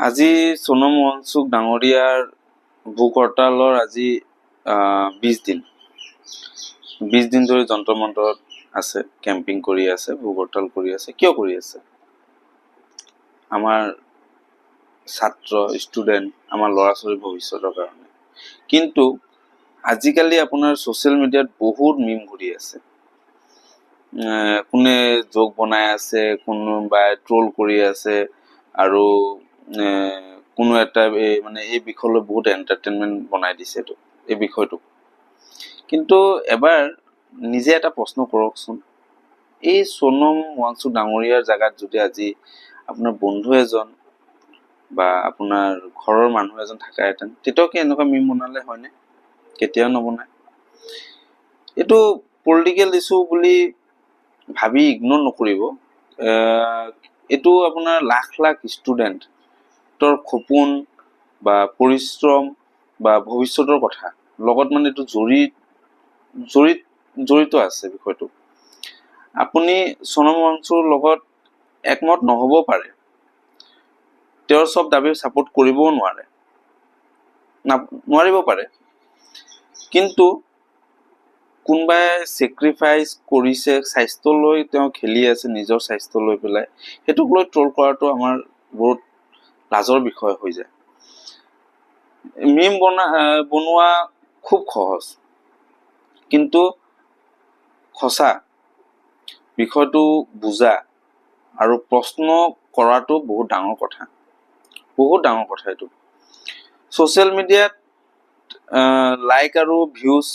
আজি সোনম ৱাংচুক ডাঙৰীয়াৰ ভোক হৰতালৰ আজি 20 দিন 20 দিন ধৰি যন্ত্ৰ মন্ত্ৰত আছে, কেম্পিং কৰি আছে, ভোক হৰতাল কৰি আছে। কিয় কৰি আছে? আমাৰ ছাত্ৰ ষ্টুডেণ্ট, আমাৰ ল'ৰা ছোৱালীৰ ভৱিষ্যতৰ কাৰণে। কিন্তু আজিকালি আপোনাৰ ছ'চিয়েল মিডিয়াত বহুত মিম ঘূৰি আছে। কোনে জোক বনাই আছে, কোনোবাই ট্ৰল কৰি আছে, আৰু কোনো এটা মানে এই বিষয়লৈ বহুত এণ্টাৰটেইনমেণ্ট বনাই দিছে এই বিষয়টো। কিন্তু এবাৰ নিজে এটা প্ৰশ্ন কৰকচোন, এই সোনম ৱাংচুক ডাঙৰীয়াৰ জেগাত যদি আজি আপোনাৰ বন্ধু এজন বা আপোনাৰ ঘৰৰ মানুহ এজন থাকাহেঁতেন, তেতিয়াও কি এনেকুৱা মিম বনালে হয়নে? কেতিয়াও নবনায়। এইটো পলিটিকেল ইছ্যু বুলি ভাবি ইগনোৰ নকৰিব। এইটো আপোনাৰ লাখ লাখ ষ্টুডেণ্টৰ সপোন বা পৰিশ্ৰম বা ভৱিষ্যতৰ কথা লগত মানে এইটো জড়িত আছে বিষয়টো। আপুনি সোনম ৱাংচুকৰ লগত একমত নহ'ব পাৰে, তেওঁৰ চব দাবী ছাপোৰ্ট কৰিবও নোৱাৰিব পাৰে, কিন্তু কোনোবাই ছেক্ৰিফাইচ কৰিছে, স্বাস্থ্য লৈ তেওঁ খেলি আছে, নিজৰ স্বাস্থ্য লৈ পেলাই, সেইটোক লৈ ট্ৰল কৰাটো আমাৰ বহুত লাজৰ বিষয় হৈ যায়। মিম বনোৱা খুব সহজ, কিন্তু সঁচা বিষয়টো বুজা আৰু প্ৰশ্ন কৰাটো বহুত ডাঙৰ কথা, এইটো। ছ'চিয়েল মিডিয়াত লাইক আৰু ভিউজ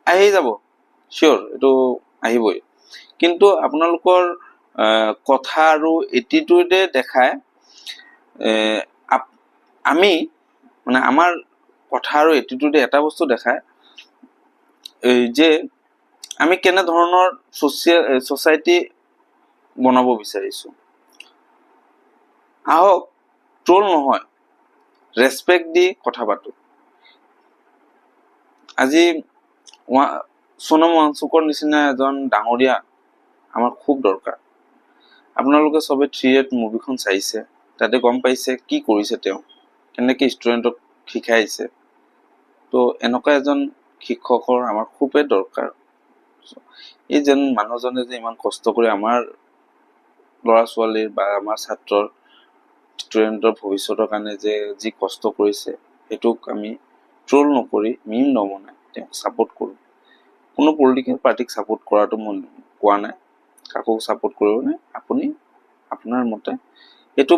আহি যাব, চিয়'ৰ, এইটো আহিবই। কিন্তু আপোনালোকৰ কথা আৰু এটিটিউডে দেখায়, আমাৰ কথা আৰু এটিটিউডে এটা বস্তু দেখায় যে আমি কেনেধৰণৰ ছ'চাইটি বনাব বিচাৰিছো। আহক, ট্ৰল নহয়, ৰেচপেক্ট দি কথা পাতো। আজি সোনম ৱাংচুকৰ নিচিনা এজন ডাঙৰীয়া আমাৰ খুব দৰকাৰ। আপোনালোকে চবে 3 মুভিখন চাইছে, তাতে গম পাইছে কি কৰিছে তেওঁ, কেনেকৈ ষ্টুডেণ্টক শিকাইছে। তো এনেকুৱা এজন শিক্ষকৰ আমাৰ খুবেই দৰকাৰ। এই যেন মানুহজনে যে ইমান কষ্ট কৰি আমাৰ ল'ৰা ছোৱালীৰ বা আমাৰ ছাত্ৰৰ ষ্টুডেণ্টৰ ভৱিষ্যতৰ কাৰণে যে যি কষ্ট কৰিছে, সেইটোক আমি ট্ৰল নকৰি, মিম নবনাই তেওঁক ছাপোৰ্ট কৰোঁ। কোনো পলিটিকেল পাৰ্টিক ছাপোৰ্ট কৰাটো মই কোৱা নাই, কাকো ছাপোৰ্ট কৰিব নাই। আপুনি আপোনাৰ মতে এইটো